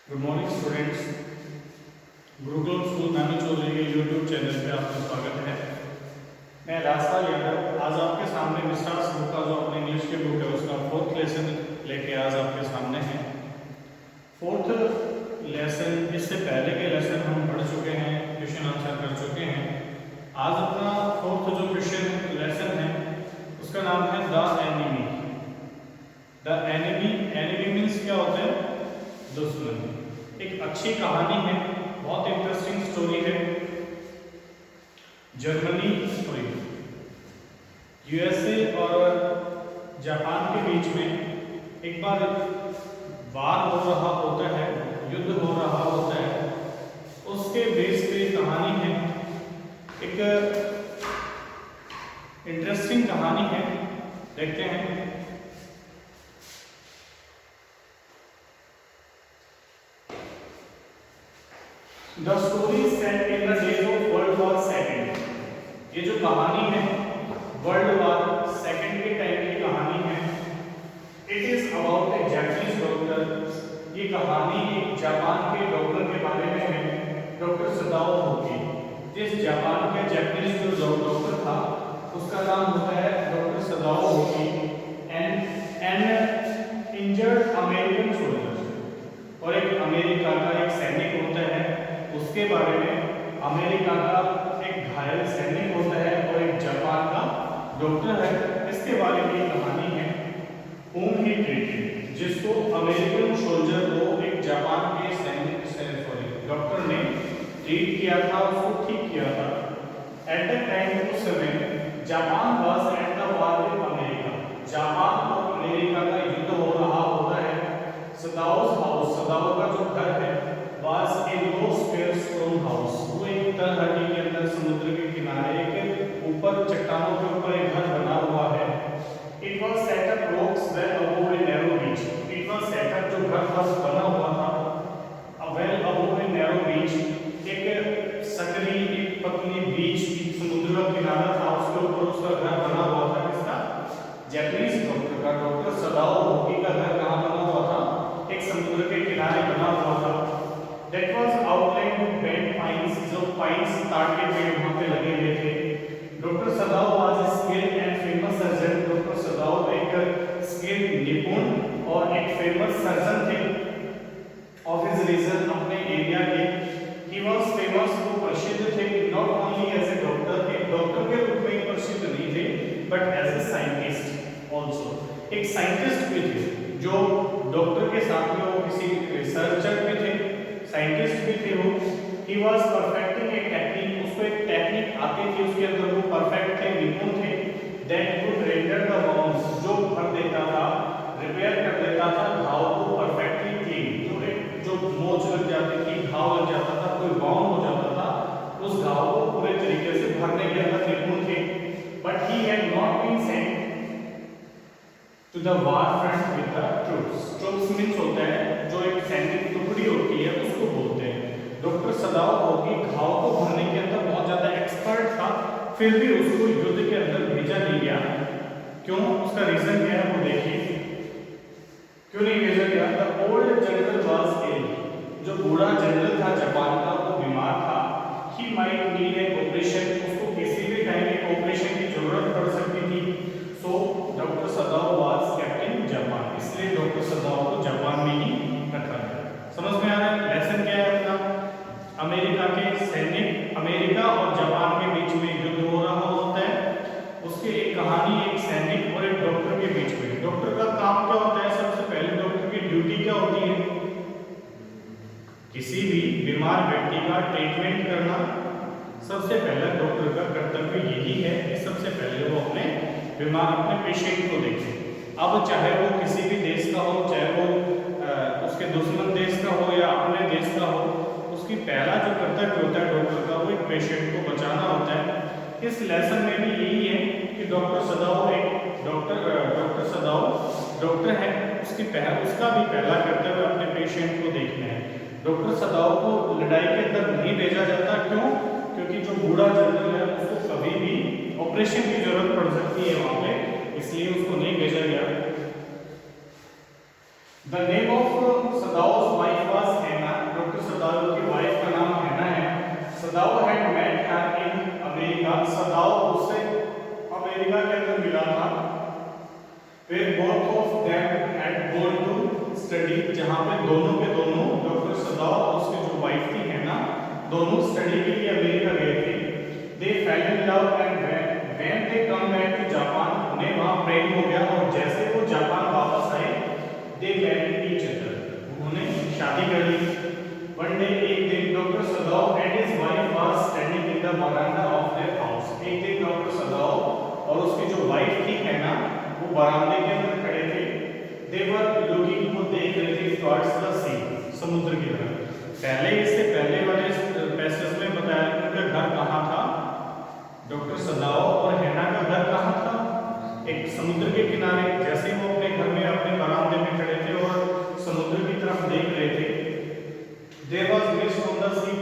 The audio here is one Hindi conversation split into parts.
Good morning students. Gurukulam school नामी चौधरी के यूट्यूब चैनल पे आपका स्वागत है। मैं राजपाल यादव आज आपके सामने विस्तार बुक का जो अपने इंग्लिश की बुक है उसका फोर्थ लेसन लेके आज आपके सामने है। फोर्थ लेसन, इससे पहले के लेसन हम पढ़ चुके हैं, क्वेश्चन आंसर कर चुके हैं। आज अपना फोर्थ जो क्वेश्चन लेसन है उसका नाम है the enemy. The enemy, enemy means क्या होता है? दुश्मन। एक अच्छी कहानी है, बहुत इंटरेस्टिंग स्टोरी है। जर्मनी सॉरी यूएसए और जापान के बीच में एक बार वार हो रहा होता है, युद्ध हो रहा होता है। उसके बेस पे कहानी है, एक इंटरेस्टिंग कहानी है, देखते हैं। The story is set in the days of World War II। ये जो कहानी है वर्ल्ड वॉर सेकेंड के टाइम की कहानी है। It is about A Japanese doctor. ये कहानी एक जापान के डॉक्टर के बारे में है, डॉक्टर सदाओ होकी। जिस जापान के जापानीज जो डॉक्टर था उसका नाम होता है डॉक्टर सदाओ होकी। एन इंजर्ड अमेरिकन सोल्जर, और एक अमेरिका का एक सैनिक होता है, उसके बारे में। अमेरिका का एक घायल सैनिक होता है और एक जापान का डॉक्टर है, इसके बारे में कहानी है। whom he treated, जिसको अमेरिकन सोल्जर को एक जापान के सैनिक सॉरी डॉक्टर ने ट्रीट किया था, उसको ठीक किया था। एट द टाइम, उस समय Japan was at the war with America. Japan और अमेरिका का युद्ध हो रहा होता है। सदाओ's हाउस, सदाओ का जो घर है was a low square stone house. वो एक तलहटी के अंदर समुद्र के किनारे एक ऊपर चट्टानों के ऊपर एक घर बना हुआ है। It was set up rocks well above a narrow beach. It was set up, जो घर था बना हुआ था वेल अबोव ए नैरो बीच। एक सकरी, एक पतली बीच, समुद्र का किनारा था, उसके ऊपर उसका घर बना हुआ था। किसका? जापानीज डॉक्टर का, डॉक्टर सदाओ होकी का घर कहाँ बना हुआ था? एक समुद्र के किनारे बना हुआ था। That was outlined with bent pines, जो पाइन्स ताड़ के पेड़ वहाँ पे लगे हुए थे। Doctor Sadao was a skilled and famous surgeon। Doctor सदाओ एक स्किल्ड, निपुण और एक फेमस सर्जन थे of his region, अपने एरिया के। He was famous, वो प्रसिद्ध थे, not only as a doctor, एक डॉक्टर के रूप में ही प्रसिद्ध नहीं थे, but as a scientist also, एक साइंटिस्ट भी थे। जो डॉक्टर के साथ में वो किसी रिसर्चर भी थे, साइंटिस्ट भी थे वो। He was perfecting a technique, उसको एक टेक्निक आती थी, उसके अंदर वो परफेक्ट थे, निपुण थे। That could render the wands, जो भर देता था, रिपेयर कर देता था घाव को परफेक्टली क्लीन। जो मोच लग जाती थी, घाव लग जाता था, कोई बाउंड हो जाता था, उस घाव को पूरे तरीके से भरने के अंदर निपुण थे। But he had not been sent to the war front with the troops. Troops means होता है जो एक सैनिक टुकड़ी होती है, उसको बोलते हैं। डॉक्टर सदाओ होकी घाव को भरने के अंदर बहुत ज्यादा एक्सपर्ट था, फिर भी उसको युद्ध के अंदर भेजा नहीं गया। क्यों? उसका रीजन क्या है वो देखिए। क्यों नहीं भेजा गया? The old general was ill, जो बूढ़ा जनरल था जापान का वो बीमार था। He might need a operation, उसको किसी भी टाइम एक ऑपरेशन की जरूरत पड़ सकती थी। So doctor Sadao was kept in Japan, इसलिए डॉक्टर सदाओ को जापान में ही रखा गया। समझ में आ रहा है? लेसन क्या है अपना? अमेरिका के सैनिक, अमेरिका और जापान के बीच में युद्ध हो रहा होता है। उसकी एक कहानी एक सैनिक और एक डॉक्टर के बीच में। डॉक्टर का काम क्या होता है? सबसे पहले डॉक्टर की ड्यूटी क्या होती है? किसी भी बीमार व्यक्ति का ट्रीटमेंट करना। सबसे पहला डॉक्टर का कर्तव्य यही है कि सबसे पहले वो अपने पेशेंट को देखे। अब चाहे वो किसी भी देश का हो, चाहे वो उसके दुश्मन देश का हो या अपने देश का हो, उसकी पहला जो कर्तव्य होता है डॉक्टर का वो एक पेशेंट को बचाना होता है। इस लेसन में भी यही है कि डॉक्टर सदाओ डॉक्टर है, उसका भी पहला कर्तव्य अपने पेशेंट को देखना है। डॉक्टर सदाओ को लड़ाई के अंदर नहीं भेजा जाता। क्यों? क्योंकि जो बूढ़ा जनरल है उसको कभी भी ऑपरेशन की जरूरत पड़ सकती है वहां पे, इसलिए उसको नहीं भेजा गया। The name of Sadao's wife was Hana. Doctor Sadao की वाइफ का नाम हैना है। Sadao had met her in America. Sadao उससे अमेरिका के अंदर मिला था। फिर both of them had gone to study, जहां पे दोनों के दोनों डॉक्टर सदाओ और उसकी जो वाइफ थी हैना दोनों स्टडी के लिए अमेरिका गए थे। They fell in love and when they come back to Japan, उन्हें वहां प्रेम हो गया और जैसे वो जापान वापस आए दे मैरिड ईच अदर, उन्होंने शादी कर ली। वन डे, एक दिन, doctor Sadao and his wife was standing in the veranda of their house. एक दिन डॉक्टर सदाओ और उसकी जो वाइफ थी हैना वो बरामदे के अंदर खड़े थे। दे वर लुकिंग, वो देख रहे थे टुवर्ड्स द सी, समुद्र की तरफ। इससे पहले वाले पैसेज में बताया कि उनका घर कहाँ था। डॉक्टर सदाओ और हैना का घर कहाँ था? एक समुद्र के किनारे। जैसे वो अपने घर में अपने बरामदे में खड़े थे और समुद्र की तरफ देख रहे थे, there was mist on the sea,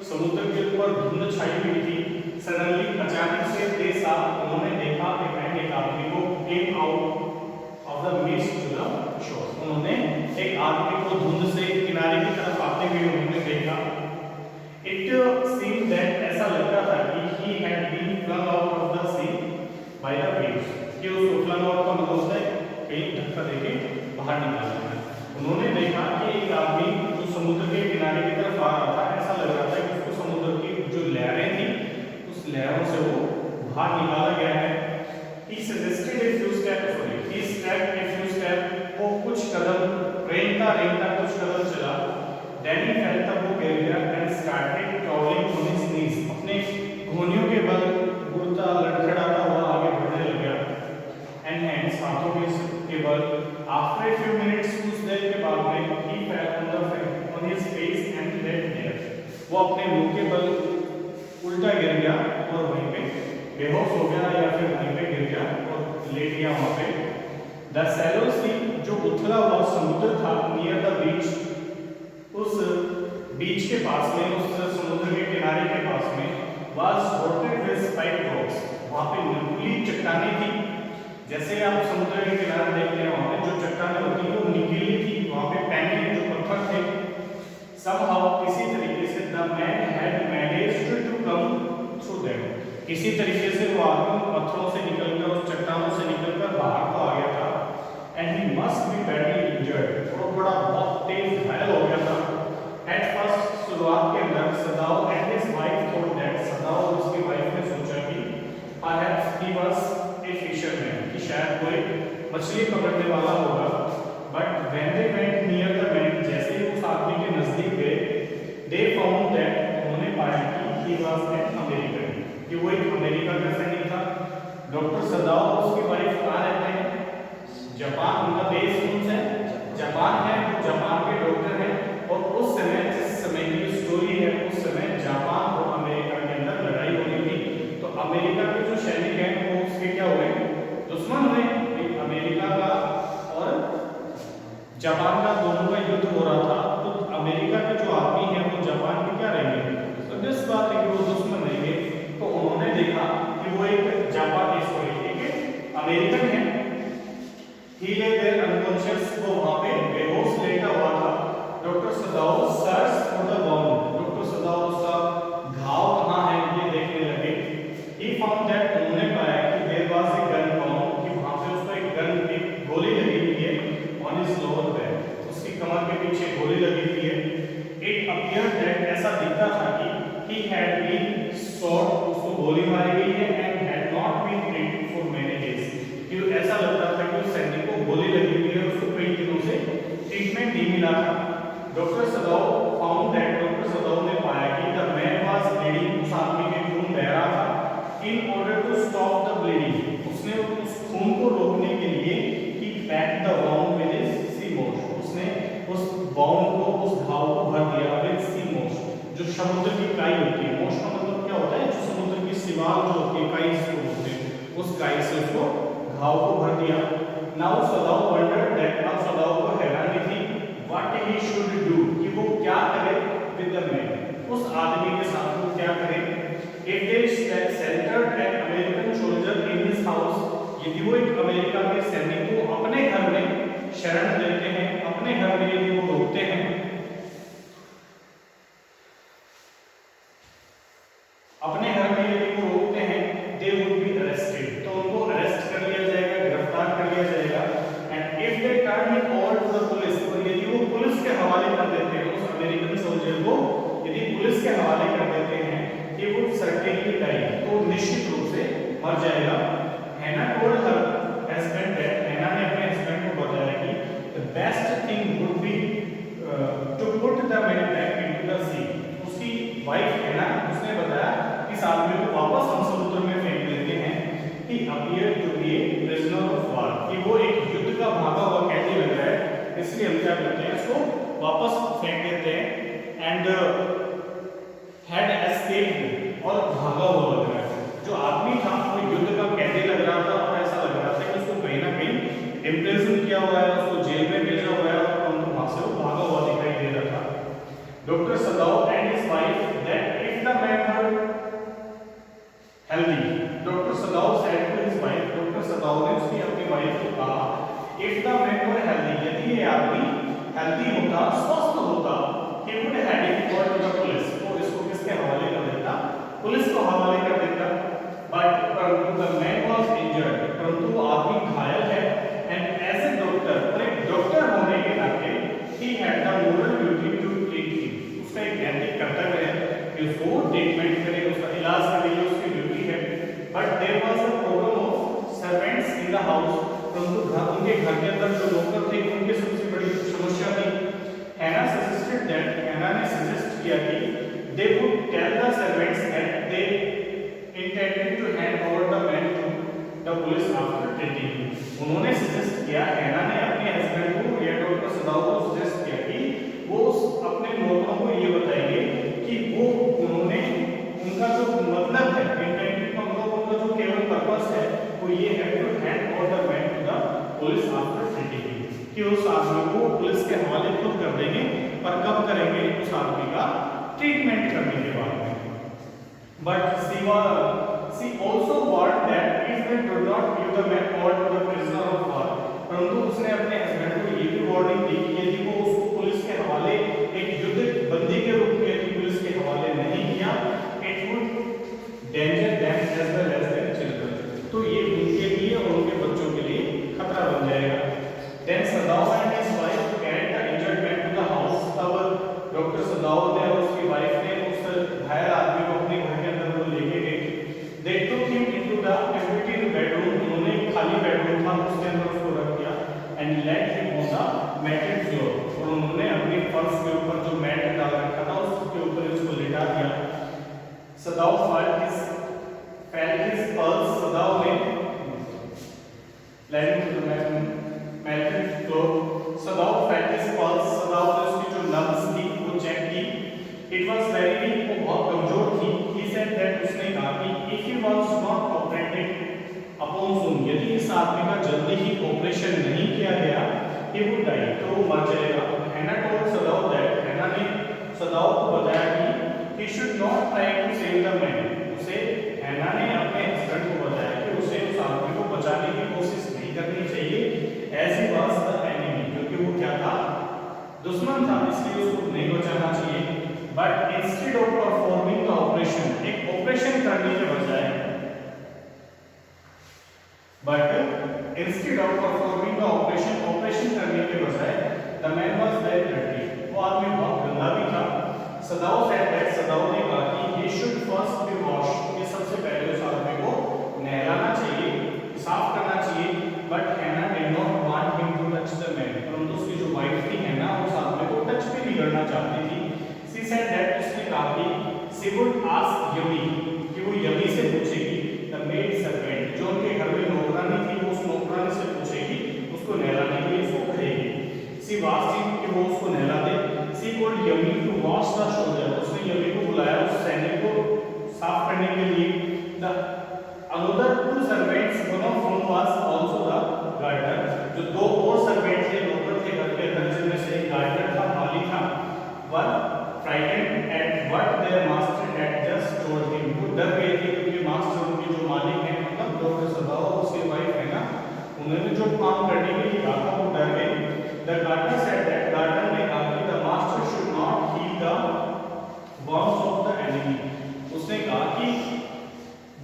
समुद्र के ऊपर धुंध छाई हुई थी। सडनली, अचानक से, दे सा, उन्होंने देखा एक आदमी को came out of the mist to the shore, उन्होंने एक आदमी को धुंध से किनारे की तरफ आते हुए उन्होंने देखा। इट सीम्ड दैट, ऐसा लगता था कि he had been flung out of the sea by the waves, कि उसको फ्लंग आउट का मतलब होता है कहीं धक्का देके बाहर निकालना है। उन्होंने देखा कि एक आदमी जो समुद्र के किनारे की तरफ आ रहा था, ऐसा लग रहा था कि उसको समुद्र की जो लहरें थी उस लहरों से वो बाहर निकाला गया है। He suggested a few steps, he stepped a few steps, वो कुछ कदम रेंगता कुछ कदम चला। Then he fell, तब वो गिर गया and started crawling on his knees, अपने घुटनों के बल उड़ता लड़खड़ाता हुआ आगे बढ़ने लगा। And hands, हाथों के बल। After a few minutes, कुछ देर के बाद में he fell on his face and lay there, वो अपने मुंह के बल उल्टा गिर गया और वहीं पे बेहोश हो गया या फिर वहीं पे गिर गया और लेट गया वहां पे। द सैलो सी, जो उथला हुआ समुद्र था, नियर द बीच, उस बीच के पास में, उस समुद्र के किनारे के पास में, was dotted with spike rocks, वहां पे नुकीली चट्टानें थी। जैसे आप समुद्र के किनारे देखते हैं वहां पे जो चट्टानें होती हैं वो नुकीली थी, वहां पे पैने जो पत्थर थे। somehow, किसी तरीके से, the man had managed to come through them, किसी तरीके से वो आदमी पत्थरों से निकलकर, उस चट्टानों से निकलकर बाहर तो आ गया था। And he must be badly injured, और बड़ा बहुत तेज घायल हो गया था। At first, शुरुआत के अंदर सदाओ and his wife thought that, सदाओ और उसकी वाइफ ने सोचा कि perhaps he was a fisherman, कि शायद कोई मछली पकड़ने वाला होगा। But when they went near the man, जैसे ही उस आदमी के नजदीक गए, they found that, उन्होंने पाया कि he was an American, कि वो एक अमेरिका का सैनिक था। डॉक्टर सदाओ और उसकी वाइफ कहाँ रहते हैं? जापान, उनका देश कौन सा है? जापान है। वो जापान के डॉक्टर हैं और उस समय, जिस समय की स्टोरी है, उस समय जापान और अमेरिका के अंदर लड़ाई हो रही थी। तो अमेरिका के जो सैनिक हैं वो उसके क्या हुए? दुश्मन हुए। अमेरिका का और जापान का दोनों का युद्ध हो रहा था, तो अमेरिका के जो आदमी हैं वो जापान के क्या रहेंगे? तो जिस बात है कि वो दुश्मन रहेंगे। तो उन्होंने देखा कि वो एक जापानी अमेरिकन है। ही ले देयर अनकॉन्शियस, वो वहां पे बेहोश लेटा हुआ था। Doctor Sadao search for the wound, doctor सदाओ उसका घाव कहां है ये देखने लगे। ही फाउंड दैट, उन्होंने पाया कि there was a gun found, कि वहां पे उसको एक गोली लगी हुई है ऑन हिज लोअर बैक, उसकी कमर के पीछे गोली लगी हुई है। इट अपीयर्ड दैट, ऐसा दिखता था कि ही हैड बीन शॉट, उसको गोली मारी गई है, and had not been treated for many days, कि ऐसा लगता था कि उस सैनिक को गोली लगी हुई है, उसको कई दिनों से ट्रीटमेंट नहीं मिला था। Doctor Sadao found that, doctor सदाओ ने पाया कि द मैन वाज ब्लीडिंग, उस आदमी के खून बह रहा था। In order to stop the bleeding, उसने उस खून को रोकने के लिए he pack the wound with his sea moss, उसने उस वाउंड को, उस घाव को भर दिया विद सी मोश, जो समुद्र की काई होती है। मोश का मतलब क्या होता है? जो समुद्र की सिवाल जो होती है, काई से होते हैं, उस काई से उसको घाव को भर दिया। नाउ सदाओ वंडर्ड दैट, अब सदाओ को हैरानी थी व्हाट ही शुड डू, कि वो क्या करे विद द मैन, उस आदमी के साथ वो क्या करे। If they centred N American soldier in his house, यदि वो एक अमेरिका के सैनिक को अपने घर में शरण देते हैं, अपने घर निश्चित रूप से मर जाएगा। हैना टोल्ड हर हस्बैंड दैट, हैना ने अपने हस्बैंड को बताया कि the best thing would be to put the man back into the sea. उसकी वाइफ हैना, उसने बताया इस आदमी को वापस हम समुद्र में फेंक देते हैं। He appear to be a prisoner of war, कि वो एक युद्ध का भागा हुआ कैदी लग रहा है, इसलिए हम क्या करते हैं, इसको वापस फेंक देते हैं। एंड हैड एस्केप्ड, और भागा हुआ लग रहा है। जो आदमी था वो युद्ध का कैदी लग रहा था और ऐसा लग रहा था कि उसको कहीं ना कहीं इम्प्रिजन किया हुआ है, उसको जेल में भेजा हुआ है और वहां से वो भागा हुआ दिखाई दे रहा था। Doctor Sadao and his wife that if the man were healthy, doctor Sadao said to his wife, doctor Sadao ने उसकी अपनी वाइफ को कहा, if the man were healthy, यदि ये आदमी हेल्दी होता, स्वस्थ होता, he would have it called to the police, तो इसको किसके हवाले कर देता, पुलिस को हवाले कर देता। बट परंतु द मैन वाज इंजर्ड, परंतु वो आदमी घायल है। एंड एज ए डॉक्टर, और एक डॉक्टर होने के नाते he had the moral duty to treat him, उसका एक नैतिक कर्तव्य है कि उसको ट्रीटमेंट करे, उसका इलाज करे, ये उसकी ड्यूटी है। But there was a problem of servants in the house, परंतु उनके घर के अंदर जो नौकर थे उनकी सबसे बड़ी समस्या थी। हैना सजेस्टेड दैट, हैना ने सजेस्ट किया कि they would tell the servants that they intended to hand over the man to the police after treating him। उन्होंने सजेस्ट किया, हैना ने अपने हस्बैंड को या डॉक्टर सदाव को सजेस्ट किया कि वो अपने नौकरों को ये बताएंगे कि वो उन्होंने उनका जो मतलब है, इंटेंडेड का मतलब उनका जो केवल पर्पस है वो ये है to hand over the man to the police after treating him, कि उस आदमी को पुलिस के हवाले खुद कर देंगे, पर कब करेंगे, उस आदमी का ट्रीटमेंट करने के बाद में। But she also warned that if they do not give the man over to the prisoner of war, परंतु उसने अपने हस्बैंड को ये भी वार्निंग दी कि यदि वो उसको पुलिस के हवाले एक युद्ध बंदी के रूप में यदि पुलिस के हवाले नहीं किया, it would danger them as well as their children, तो ये उनके लिए और उनके बच्चों के लिए खतरा बन जाएगा। Then Sadao and his wife carried the injured man to the house, तब डॉक्टर सदाव ने और उसकी वाइफ ने उस घायल आदमी को अपने घर के अंदर वो लेके गए। They took him into the empty bedroom, उन्होंने खाली बेडरूम था उसके अंदर उसको रख दिया। And let him on the matted floor, और उन्होंने अपने फर्श के ऊपर जो मैट डाल रखा था उसके ऊपर उसको लिटा दिया। Sadao felt his pulse, Sadao ने let him to the matted floor, Sadao felt his pulse, Sadao ने उसकी जो नब्ज थी वो चेक की। इट वाज वेरी वीक, वो बहुत कमजोर थी। ही सेड दैट, उसने कहा कि if he was not operated upon soon, यदि इस आदमी का जल्दी ही ऑपरेशन नहीं किया गया, ही वुड डाई, तो वो मर जाएगा। हैना टोल्ड सदाव दैट, हैना ने सदाव को बताया कि he should not try to save the man, उसे हैना ने अपने हस्बैंड को बताया कि उसे उस आदमी को बचाने की कोशिश नहीं करनी चाहिए, as he was the enemy, क्योंकि वो क्या था, दुश्मन था, इसलिए उसको नहीं बचाना चाहिए। But instead of performing the operation, एक ऑपरेशन करने के बजाय, but instead of performing the operation, operation करने के बजाय the man was very dirty, वो आदमी बहुत गंदा भी था। सदाव सेड दैट, सदाव ने कहा कि he should first be wash, ये सबसे पहले उस आदमी को नहलाना चाहिए, साफ करना चाहिए। But Hana did not want him to touch the man, परंतु उसकी जो वाइफ थी हैना उस आदमी को टच भी नहीं करना चाहती थी। शी सेड दैट, उसने कहा कि शी वुड आस्क यमी, कि वो यमी से पूछेगी, द मेड सर्वेंट, जो उनके घर में नौकरानी थी, वो उस नौकरानी से पूछेगी, उसको नहलाने के लिए उसको कहेगी। शी वास्क्ड हिम, कि वो उसको नहला दे। She called Yumi to wash the soldier, उसने यमी को बुलाया उस सैनिक को साफ करने के लिए। The another two servants, one of whom was also the gardener, जो दो और सर्वेंट थे, नौकर थे घर के अंदर, जिनमें से एक गार्डनर था, माली था, were frightened at what their master had just told him, वो डर गए थे क्योंकि मास्टर, उनके जो मालिक हैं, मतलब डॉक्टर सदाव और उसकी वाइफ है ना, उन्होंने जो काम करने के लिए कहा था वो डर गए। The gardener said that, gardener ने कहा कि the master should not heal the wounds of the enemy, उसने कहा कि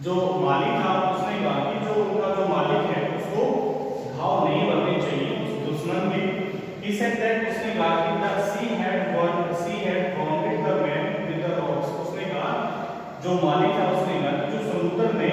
जो मालिक था उसने कहा कि जो उनका जो मालिक है उसको घाव नहीं बनने चाहिए उस दुश्मन के। He said that, उसने कहा कि the sea had wounded the man with the rocks, उसने कहा जो मालिक था उसने कहा कि जो समुद्र ने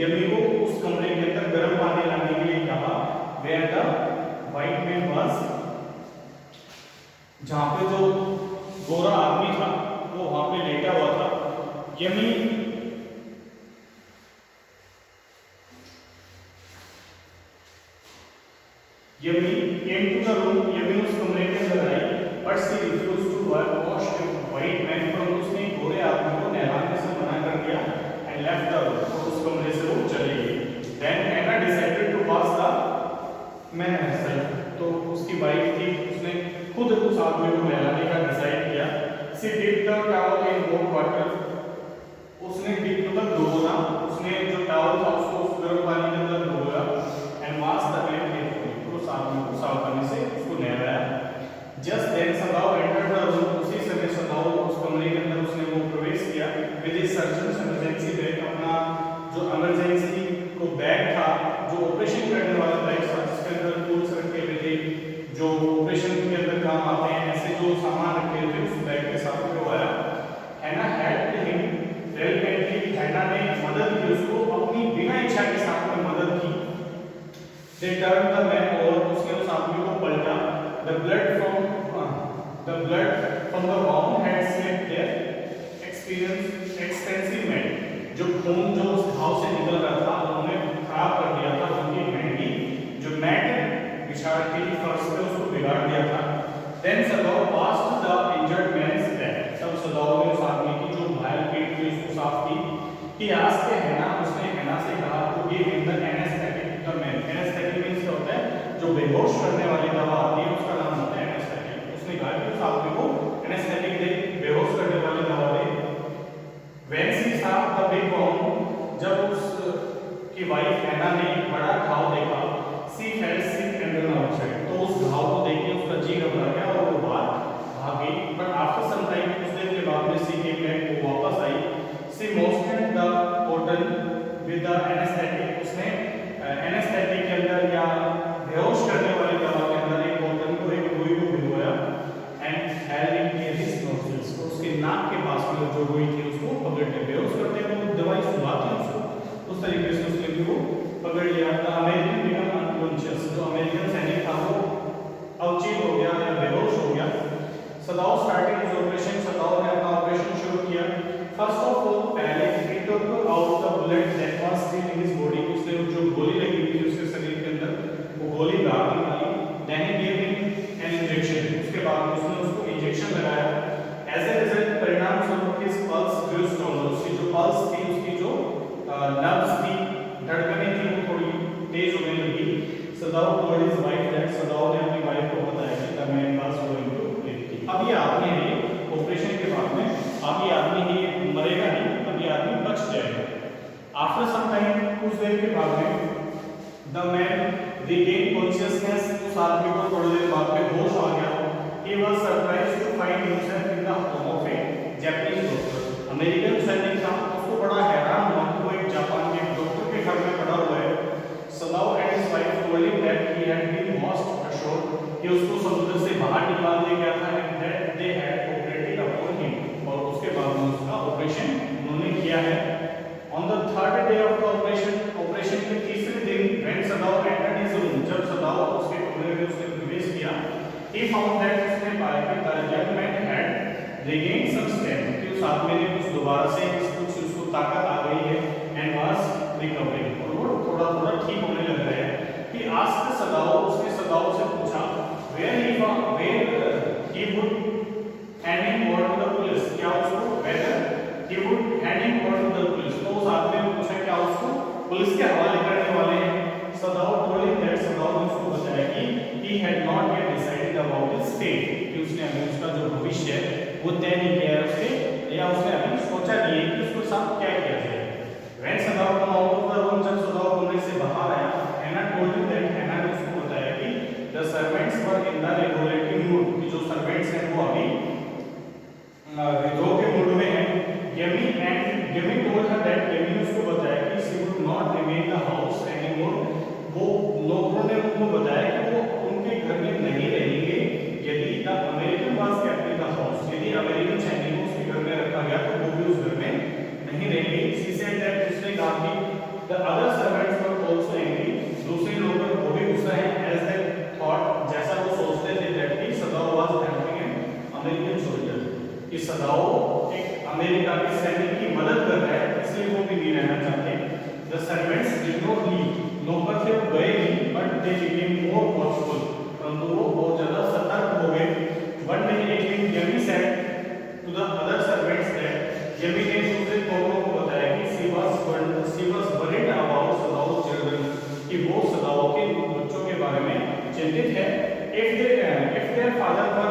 यमी को उस कमरे के अंदर गर्म पानी लाने के लिए कहा। Where the white man was, जहां पे जो गोरा आदमी था वो वहां पे लेटा हुआ था। Yummy came to the room, yummy उस कमरे के अंदर आई, but she refused to wash the white man, पर उसने गोरे आदमी को नहलाने से मना कर दिया, and left the room, तो उस कमरे से वो चली गई। Then Hannah decided to wash the man herself, तो उसकी वाइफ थी, उसने खुद उस आदमी को नहलाने का डिसाइड किया। She dipped the towel in hot water, उसने dip मतलब डुबोना, उसने जो टॉवल था उसको गर्म पानी के अंदर डुबोया, and washed the man carefully, तो उस आदमी को साफ करने से उसको नहलाया। Just then सदाव entered the room, उसी समय सदाव उस कमरे के अंदर उसने वो प्रवेश किया with his surgeon's emergency bag, अपना जो इमरजेंसी को बैग था, जो ऑपरेशन करने वाला बैग था जिसके अंदर टूल्स रखे हुए थे जो ऑपरेशन के अंदर काम आते हैं, ऐसे जो सामान रखे थे उस बैग के साथ में वो आया। हैना हेल्प्ड हिम वेलमेंटली, हैना ने मदद की उसको, अपनी बिना इच्छा के साथ में मदद की। They turned the man over, उसने उस आदमी को पलटा। The blood from the wound had slipped their expensive mat, जो खून जो उस घाव से निकल रहा था उन्होंने खराब कर दिया था, उनकी महंगी जो मैट बिछा रखी थी फर्श पे उसको बिगाड़ दिया था। Then सदाव passed the injured man's back, तब सदाव ने उस आदमी की जो घायल पीठ थी उसको साफ की। He asked हैना, उसने हैना से कहा to give him the anesthetic to the man, anesthetic means क्या होता है, जो बेहोश करने वाली दवा आती है उसका नाम होता है एनेस्थेटिक। उसने कहा कि उस आदमी को एनेस्थेटिक दे, बेहोश करने वाली दवा दे। When she saw the big wound, जब उसकी वाइफ हैना ने बड़ा घाव देखा, she felt sick and ran outside, तो उस घाव को देख के उसका जी घबरा गया और वो बाहर भाग गई। But after some time, कुछ देर के बाद में she came back, वो वापस आई। She moistened the cotton with the anesthetic, उसने एनेस्थेटिक के अंदर या बेहोश करने वाली दवा के अंदर एक कॉटन को, एक रुई को भिगोया। And held it near his nostrils, उसके नाक के पास में जो रुई थी उसको पकड़ के, बेहोश करते हैं वो दवाई सुलाते हैं उसको, उस तरीके से उसने भी वो पकड़ लिया। The American became unconscious, जो अमेरिकन सैनिक था वो अवचेत हो गया या बेहोश हो गया। सदाव started his operation, सदाव ने अपना ऑपरेशन शुरू किया। First of all, पहले he took out the bullet that was still in his body, उसने जो गोली लगी हुई थी उसके शरीर के अंदर वो गोली बाहर निकाली। Then he gave him an injection, उसके बाद उसने उसको इंजेक्शन लगाया। As a result, परिणाम स्वरूप his pulse grew stronger, उसकी जो पल्स थी, उसकी जो नर्व्स थी, धड़कनें थी वो थोड़ी तेज होने लगी। सदाव told his wife that, सदाव ने अपनी वाइफ को बताया कि the man was going to live। अब ये आदमी है, ऑपरेशन के बाद में अब ये आदमी ही मरेगा नहीं, अब ये आदमी बच जाएगा। After some time, कुछ देर के बाद में the man regained consciousness, उस आदमी को थोड़ी देर बाद में होश आ गया। He was surprised to find himself in the home of a Japanese doctor, American सैनिक था, उसको बड़ा हैरान हुआ कि वो एक जापान के डॉक्टर के घर में पड़ा हुआ है। सदाव and his wife told him that he had been washed ashore, कि उसको समुद्र से बाहर निकाल दिया गया था, and that they had operated upon him, और उसके बाद में उसका ऑपरेशन उन्होंने किया है। On the third day of the operation के तीसरे दिन, when सदाव entered his room, जब सदाव उसके कमरे में उसने प्रवेश किया, he found that उसने पाया कि the young man had regained some strength, कि उस आदमी ने कुछ दोबारा से कुछ उसको ताकत आ गई है, and was recovering, और वो थोड़ा थोड़ा ठीक होने लग रहा है। He asked सदाव, उसने सदाव से पूछा where he would hand him over to the police, क्या उसको whether he would hand him over to the police, तो उस आदमी ने पूछा क्या उसको पुलिस के हवाले करने वाले हैं। सदाव told him that, सदाव ने उसको बताया कि he had not yet decided about his fate, कि उसने अभी उसका जो भविष्य है वो तय नहीं किया है उसने, या उसने अभी सोचा नहीं है कि उसके साथ क्या किया जाए। When सदाव come out of the room, जब सदाव कमरे से बाहर आया, Hannah told him that, Hannah ने उसको बताया कि the servants were in the regulating mood, कि जो servants हैं वो अभी विद्रोह के मूड में हैं। Yemi told her that, Yemi ने उसको बताया कि she would not remain in the house anymore, वो लोगों ने उनको बताया कि वो उनके घर में नहीं रहेंगे यदि the American was kept in the house, यदि अमेरिकन सैनिक को उसके घर में रखा गया तो वो भी उस घर में नहीं रहेंगे। She said that, उसने कहा कि the other servants were also angry, दूसरे लोग वो भी गुस्सा हैं, एज दे थॉट, जैसा वो सोचते थे, दैट की Sadao was helping an American soldier, कि सदाओ एक अमेरिका के सैनिक की मदद कर रहा है, इसलिए वो भी नहीं रहना चाहते। The servants did not leave, नौकर थे वो गए नहीं, but they became more watchful, परंतु वो बहुत ज्यादा सतर्क हो गए। वन डे एक दिन Yumi said to the other servants that, Yumi ने दूसरे नौकरों को बताया कि she was worried about Sadao children, कि वो सदाओ के बच्चों के बारे में चिंतित है। If their father were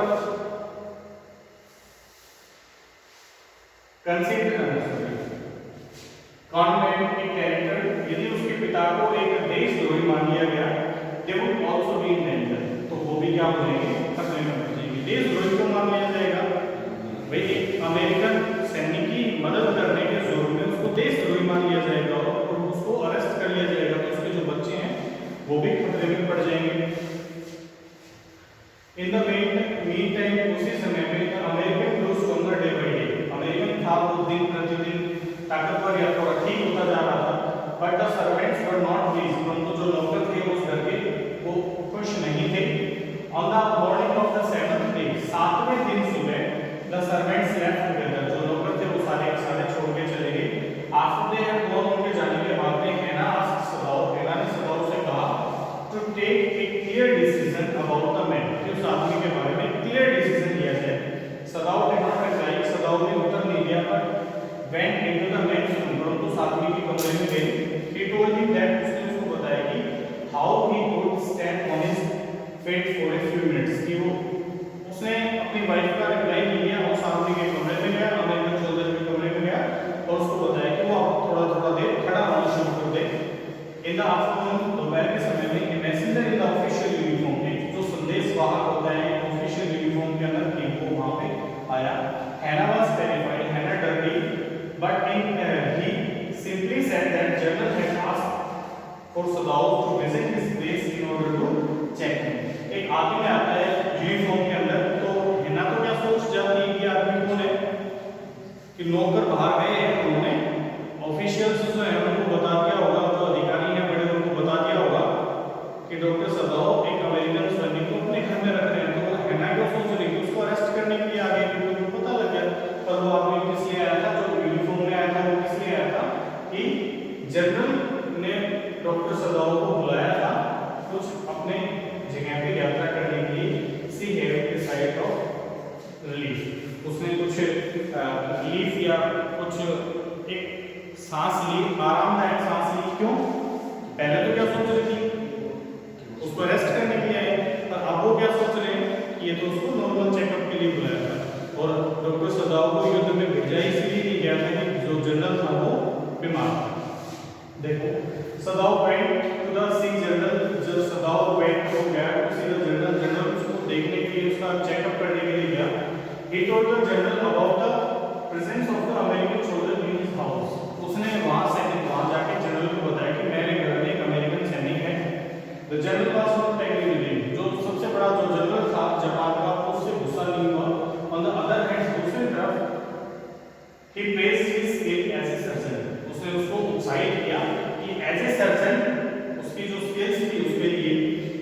convent a character, यदि उसके पिता को एक देशद्रोही मान लिया गया, they would also be in danger, तो वो भी क्या हो जाएंगे, खतरे में पड़ जाएंगे। देशद्रोही को मान लिया जाएगा, भाई एक अमेरिकन सैनिक की मदद करने के जोर में उसको देशद्रोही मान लिया जाएगा और उसको अरेस्ट कर लिया जाएगा, तो उसके जो बच्चे हैं वो भी खतरे में पड़ जाएंगे। इन द मीन टाइम, उसी समय में American grow stronger day by day, American था वो दिन प्रतिदिन ताकतवर या थोड़ा ठीक होता जा रहा था। But the servants were not please, परंतु जो नौकर थे उस घर के वो खुश नहीं थे। On the morning of the seventh day, सातवें दिन सुबह, द सर्वेंट्स लेफ्ट टुगेदर, जो नौकर थे वो सारे के सारे छोड़ के चले गए। आफ्टर दे हैड गॉन, उनके जाने के बाद में हैना आस्क्ड सदाओ, हैना ने सदाओ से कहा to take a clear decision about the man, कि उस आदमी के बारे में क्लियर डिसीजन लिया जाए। सदाओ डिड नॉट रिप्लाई, सदाओ ने उत्तर नहीं दिया, पर went into the man's room, परंतु उस आदमी के कमरे में गए। He told him that, उसने उसको बताया कि how he could stand on his feet for a few minutes, कि वो उसने अपनी वाइफ का रिप्लाई नहीं लिया, उस आदमी के कमरे में गया, अमेरिकन सोल्जर के कमरे में गया और उसको बताया कि वो आप थोड़ा थोड़ा देर खड़ा होना शुरू कर दे। इन द आफ्टरनून, दोपहर के समय में, ए messenger in the official uniform, में जो संदेशवाहक होता है ऑफिशियल यूनिफॉर्म के अंदर, कि वो वहां पे आया। हैना वाज टेरिफाइड, हैना डर गई, but he simply said that general had asked for Sadao to visit his place in order to check him। एक आदमी आता है यूनिफॉर्म के अंदर, तो हैना तो क्या सोच जाती है कि आदमी कौन है, कि नौकर बाहर गए हैं, उन्होंने ऑफिशियल्स जो है उनको बता दिया होगा, जो अधिकारी हैं बड़े उनको बता दिया होगा कि डॉक्टर सदाओ एक अमेरिकन सैनिक को अपने घर में रख रहे हैं। तो वो हैना क्या सोच रही थी, उसको अरेस्ट करने के लिए आ गए, क्योंकि उनको पता लग गया। पर वो आदमी किस लिए आया था, जो यूनिफॉर्म में आया था, वो किस लिए आया था, कि जनरल ने डॉक्टर सदाओ को बुलाया था कुछ अपने जगह पे यात्रा करने के लिए। सी हैव डिसाइडेड ऑफ रिलीफ, उसने कुछ रिलीफ या कुछ एक सांस ली, आरामदायक सांस ली। क्यों? पहले तो क्या सोच रही थी, उसको अरेस्ट करने के लिए आए, पर अब वो क्या सोच रहे हैं कि ये तो उसको नॉर्मल चेकअप के लिए बुलाया था। और डॉक्टर सदाओ को युद्ध में भेजा इसलिए नहीं गया था कि जो जनरल था वो बीमार था। देखो, Sadao went to the see general, जब सदाओ वेंट टू गया to see the general, general उसको देखने के लिए, उसका चेकअप करने के लिए गया। He told the general about the presence of the American soldier in his house, उसने वहां जाके जनरल को बताया कि मेरे घर में एक अमेरिकन सैनिक है। The general was not angry with him, जो सबसे बड़ा जो जनरल था जापान का, उससे गुस्सा नहीं हुआ। On the other hand, दूसरी तरफ he praised his skill as a surgeon, उसने उसको उत्साहित किया कि as a surgeon उसकी जो स्किल्स थी उसके लिए।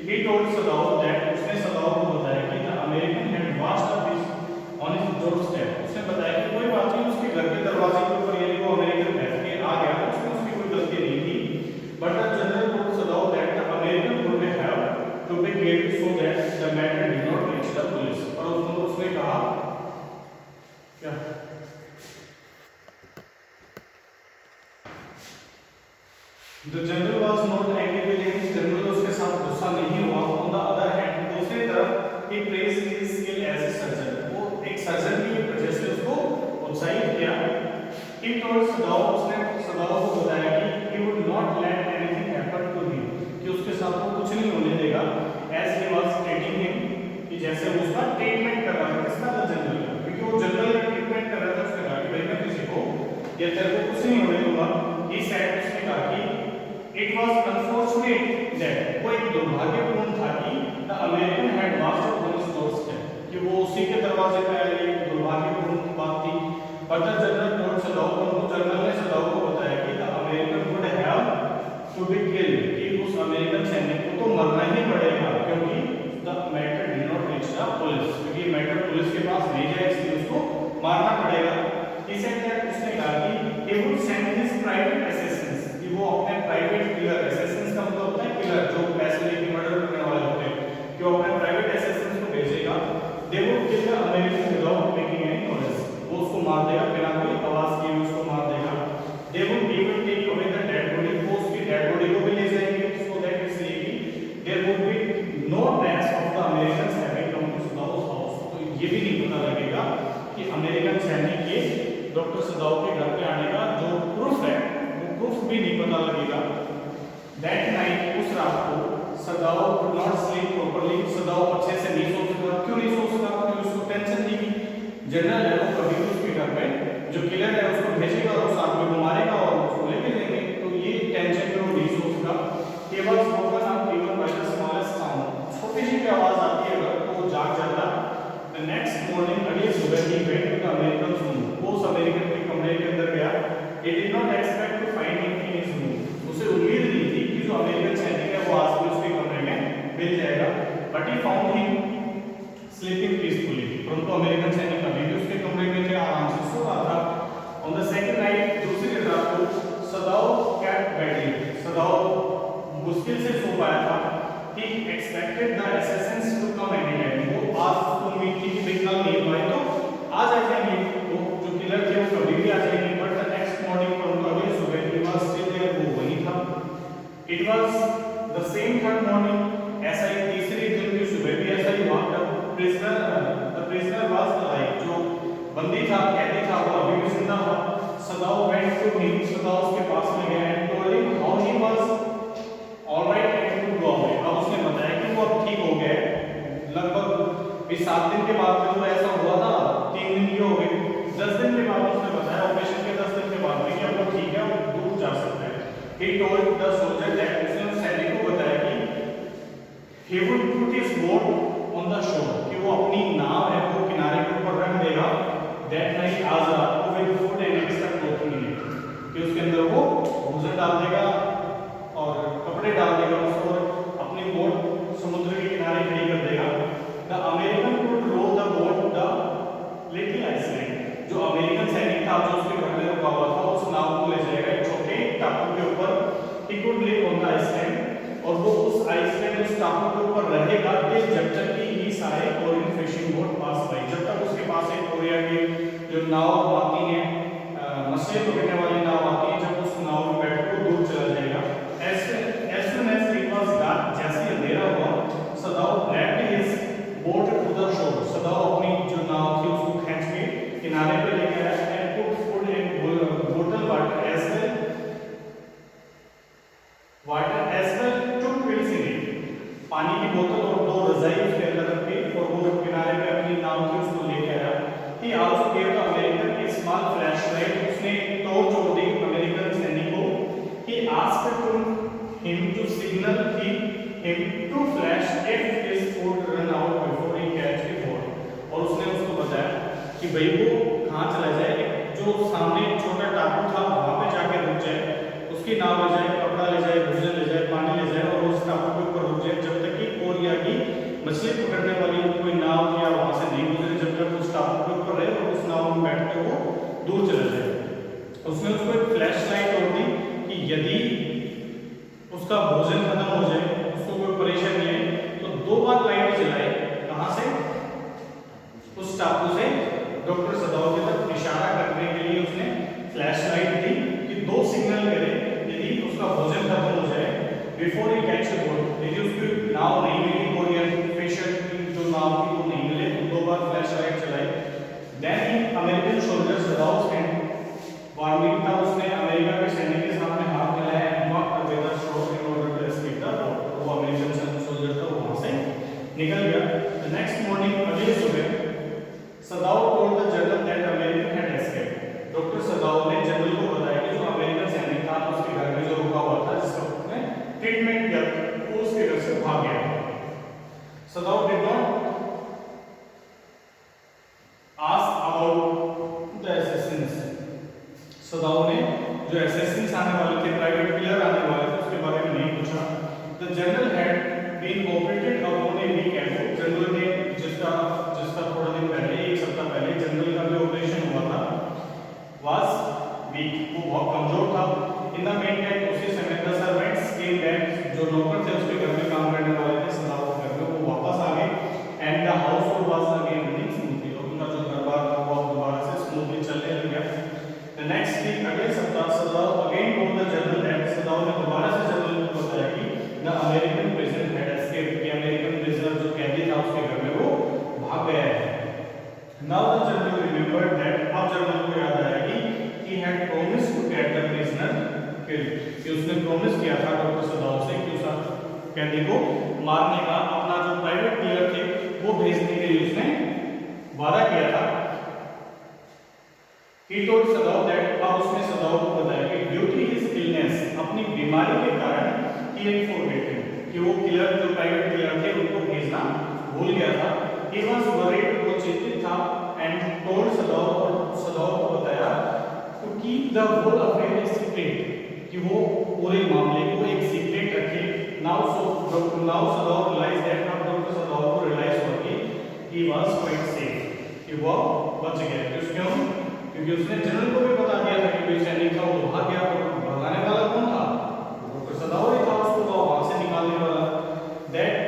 he told Sadao that, उसने सदाओ को बताया कि the American had washed up his on his doorstep, उसने बताया कि कोई बात नहीं, उसके घर के दरवाजे के ऊपर यानी वो अमेरिकन बैठ के आ गया, उसमें उसकी कोई गलती नहीं थी। but the general told Sadao that the American would have to be killed so that the matter did not reach the police, और उसने कहा क्या, The general was not angry with him, general उसके साथ गुस्सा नहीं हुआ। On the other hand, दूसरी तरफ he praised his skill as a surgeon, वो एक सर्जन की वजह से उसको उत्साहित किया। He told Sadao, उसने सदाओ को बताया कि he would not let anything happen to him, कि उसके साथ वो कुछ नहीं होने देगा। As he was treating him, कि जैसे वो उसका ट्रीटमेंट कर रहा था, किसका, जनरल का, क्योंकि वो जनरल का ट्रीटमेंट कर रहा था। उसने कहा कि भाई मैं किसी को या तेरे को कुछ नहीं होने दूंगा। He said, उसने कहा कि It was unfortunate that, वो एक दुर्भाग्यपूर्ण था कि the American had washed up on his doorstep, कि वो उसी के दरवाजे पे आया, एक दुर्भाग्यपूर्ण बात थी। But the general told Sadao, उनको जनरल ने सदाओ को बताया कि the American would have to be killed, कि उस अमेरिकन सैनिक को तो मरना ही पड़ेगा, क्योंकि the matter did not reach the police, क्योंकि मैटर पुलिस के पास नहीं जाए इसलिए उसको मारना पड़ेगा। He said that उसने कहा कि he would send his private assassins, कि वो अपने प्राइवेट किलर, assassins का मतलब होता है किलर, जो पैसे लेके मर्डर करने वाले होते हैं, कि वो अपने प्राइवेट assassins को भेजेगा। They would kill the American without making any noise, वो उसको मार देगा बिना कोई आवाज किए उसको मार देगा। They would even take away the dead body, वो उसकी डेड बॉडी को भी ले जाएंगे, so that इसलिए कि there would be no trace of the Americans having come to Sadaw's house, तो ये भी नहीं पता लगेगा कि अमेरिकन सैनिक के डॉक्टर सदाव के घर पे आने का जो प्रूफ है वो प्रूफ भी नहीं पता लगेगा। दैट नाइट, उस रात को सदाव कुड नॉट स्लीप प्रॉपर्ली, सदाव अच्छे से नहीं सो सका। क्यों नहीं सो सका? क्योंकि उसको टेंशन थी कि जनरल है वो कभी भी उसके घर पे जो किलर है उसको भेजेगा और उस आदमी को मारेगा और उसको लेके जाएंगे, तो ये टेंशन में वो नहीं सो सका। केवल spoken of even by the smallest sound, छोटी सी भी आवाज आती है अगर तो वो जाग जाता। द नेक्स्ट मॉर्निंग, अगली सुबह he went to the American room, वो उस अमेरिकन के कमरे के अंदर गया। He did not expect to find him in his room, उसे उम्मीद नहीं थी कि जो अमेरिकन सैनिक है वो आज भी उसके कमरे में मिल जाएगा। But he found him sleeping peacefully, परंतु अमेरिकन सैनिक अभी भी उसके कमरे में थे, आराम से सो रहा था। On the second night, दूसरी रात को सदाव kept badly, सदाव मुश्किल से सो पाया था। He expected the assassins to come anytime, वो आज उसको उम्मीद थी कि भाई कल नहीं पाए तो आज आ जाएंगे, वो जो किलर थे वो कभी भी आ जाएंगे। बट द नेक्स्ट मॉर्निंग, परंतु अगली सुबह he was still there, वो वही था। It was the same third morning, ऐसा ही तीसरी दिन की सुबह भी ऐसा ही हुआ। the prisoner was alive, जो बंदी था, कैदी था, वो अभी भी जिंदा था। सदाव went to him, सदाव उसके पास में गया and told him how he was all right and could go away, अब उसने बताया कि वो अब ठीक हो गया, लगभग 7 दिन के बाद में तो ऐसा हुआ था, 3 दिन की हो गई, 10 दिन के बाद उसने बताया, ऑपरेशन के 10 दिन के बाद में कि अब वो ठीक है, वो दूर जा सकता है। He told the soldier that, उसने उस सैनिक को बताया कि he would put his boat on the shore, कि वो अपनी नाव है वो किनारे के ऊपर रख देगा। That night, आज रात को with food and extra clothing in it, कि उसके अंदर वो भोजन डाल देगा और कपड़े डाल देगा और अपनी बोट समुद्र के किनारे खड़ी कर देगा। The American could row the boat the little island, जो अमेरिकन सैनिक था जो उसके घर में रुका हुआ था उस नाव को ले जाएगा एक छोटे टापू के ऊपर। He could live on the island, और वो उस आइसलैंड उस टापू के ऊपर रहेगा जब तक कि ही सारे कोरियन फिशिंग बोट पास बाय, जब तक उसके पास एक कोरिया की जो नाव आती है, मछली पकड़ने वाली नाव आती है, जब उस नाव में बैठ कर दूर चला जाएगा। As soon as it was dark, जैसे ही अंधेरा हुआ, सदाव left his boat to the shore, सदाव अपनी जो नाव थी उसको खींच के किनारे पे ले गया and put food and bottle water as well took pills in it, पानी की बोतल और 2 रजाई उसके अंदर रख दी और वो किनारे पे अपनी नाव थी उसको लेके आया। He also gave the American a small flashlight, उसने टॉर्च छोड़ दी अमेरिकन सैनिक को। He asked him to signal him to flash if his food run out before he catch the boat, और उसने उसको बताया कि भाई वो कहाँ चला जाए, जो सामने छोटा टापू था वहाँ पे जाके रुक जाए, उसकी नाव ले जाए, कपड़ा ले जाए, भोजन ले जाए, पानी ले जाए और उस टापू के ऊपर रुक जाए जब तक कि कोरिया की मछली पकड़ने वाली कोई नाव या वहाँ से नहीं गुजरे, जब तक उस टापू के ऊपर रहे और उस नाव में बैठ कर वो दूर चला जाए। उसने उसको एक फ्लैश लाइट तोड़ दी कि यदि उसका भोजन खत्म हो जाए, उसको कोई परेशानी है तो 2 बार लाइट जलाए, कहाँ से? उस टापू से डॉक्टर सदाव की तरफ इशारा करने के लिए उसने फ्लैश लाइट दी कि 2 सिग्नल करे यदि उसका भोजन खत्म हो जाए before he catch the boat, यदि उसकी नाव नहीं मिली कोरियन फिशर की जो नाव थी वो नहीं मिले तो 2 बार फ्लैश लाइट चलाई। Then American soldier Sadao hand warming था, उसने अमेरिका के सैनिक के सामने हाथ मिलाया and walk away the shore in order to escape the boat, वो अमेरिकन सोल्जर था वहां से निकल गया। द नेक्स्ट मॉर्निंग, अगली सुबह, सदाव told the general that American had escaped, doctor Sadao ने जनरल को बताया कि जो अमेरिकन सैनिक था उसके घर में जो रुका हुआ था जिसका उसने ट्रीटमेंट किया वो उसके घर से भाग गया। सदाव did not ask about the Assassin's, सदाव ने जो असैसिन्स आने वाले थे, प्राइवेट किलर आने वाले थे, उसके बारे the general had been operated upon a weak elbow. General ने जिसका थोड़ा दिन पहले, एक सप्ताह पहले जनरल का भी ऑपरेशन हुआ था, वाज वीक, वो बहुत कमजोर था। इन द मेन टाइम उसी समय द सर्वेंट्स केम बैक, जो नौकर थे उसके घर में काम करने वाले थे सदाओ के घर में, वो वापस आ गए। And the house hold was again running smoothly, और उनका जो घर-बार था वो दोबारा से स्मूथली चलने लग गया। द नेक्स्ट वीक, अगले सप्ताह, Sadao again told the general that, Sadao ने दोबारा से जनरल को बताया कि the American prisoner had escaped, कि अमेरिकन प्रिजनर जो कैदी था उसके घर में वो भाग गया है। Now the general remembered that, अब जनरल को याद आया कि he had promised to get the prisoner killed, कि उसने प्रॉमिस किया था डॉक्टर सदाओ से कि उस कैदी को मारने का, अपना जो प्राइवेट क्लियर थे वो भेजने के लिए उसने वादा किया था। He told सदाओ दैट, अब उसने सदाओ को बताया कि ड्यू टू हिज इलनेस, अपनी बीमारी के कारण, he had forgotten, कि वो किलर जो प्राइवेट किलर थे उनको भेजना भूल गया था। He was worried, वो चिंतित था, and told सदाओ, और सदाओ को बताया to keep the whole affair a secret, कि वो पूरे मामले को एक सीक्रेट रखे। Now सदाओ realized that, अब डॉक्टर सदाओ को रियलाइज हुआ कि he was quite safe, कि वो बच गया। क्यों? क्योंकि उसने जनरल को भी बता दिया था कि कोई सैनिक था वो भाग गया, और भगाने वाला कौन था? डॉक्टर सदाओ ही था, उसको तो वहां से निकालने वाला। That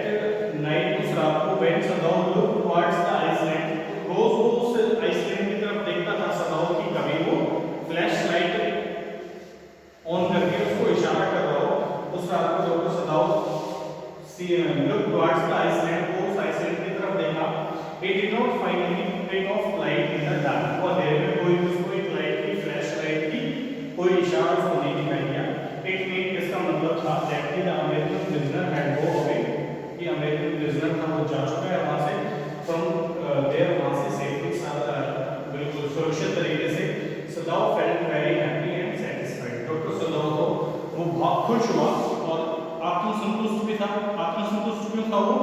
night, उस रात को, when Sadao looked towards the Iceland, रोज वो उस आइसलैंड की तरफ देखता था सदाओ की, कभी वो फ्लैश लाइट ऑन करके उसको इशारा कर रहा हो। उस रात को doctor Sadao look towards the island, वो उस आइसलैंड की तरफ देखा। It did not find any print of light in the dark, और देर में कोई उसको एक लाइट की, फ्लैश लाइट की कोई इशारा उसको नहीं दिखाई दिया। इट मीन, इसका मतलब था that the American prisoner had go away, कि अमेरिकन प्रिजनर था वो जा चुका है वहां से, फ्रॉम देयर, वहां से सेफली, बिल्कुल सुरक्षित तरीके से। Sadao felt very happy and satisfied, doctor Sadao को वो बहुत खुश हुआ और आत्मसंतुष्ट भी था। आत्मसंतुष्ट क्यों था वो?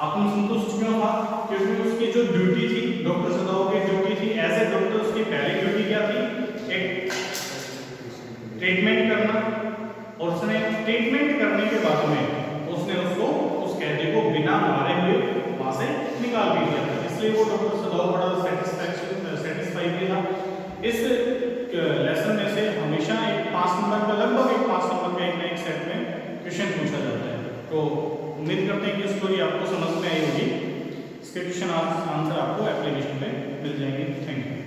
आत्मसंतुष्ट क्यों था? क्योंकि उसकी जो ड्यूटी थी, डॉक्टर सदाओ की ड्यूटी थी एज ए डॉक्टर, उसकी पहली ड्यूटी क्या थी? एक ट्रीटमेंट करना, और उसने ट्रीटमेंट करने के बाद में उसने उसको, उस कैदी को बिना मारे हुए वहां से निकाल भी दिया था। इसलिए वो डॉक्टर सदाओ बड़ा सेटिस्फाइड भी था। इस लेसन में से हमेशा एक 5 नंबर का, लगभग एक 5 नंबर का एक ना एक सेट में क्वेश्चन पूछा जाता है। तो उम्मीद करते हैं कि स्टोरी आपको समझ में आई होगी। इसके क्वेश्चन आंसर आपको एप्लीकेशन में मिल जाएंगे। Thank you.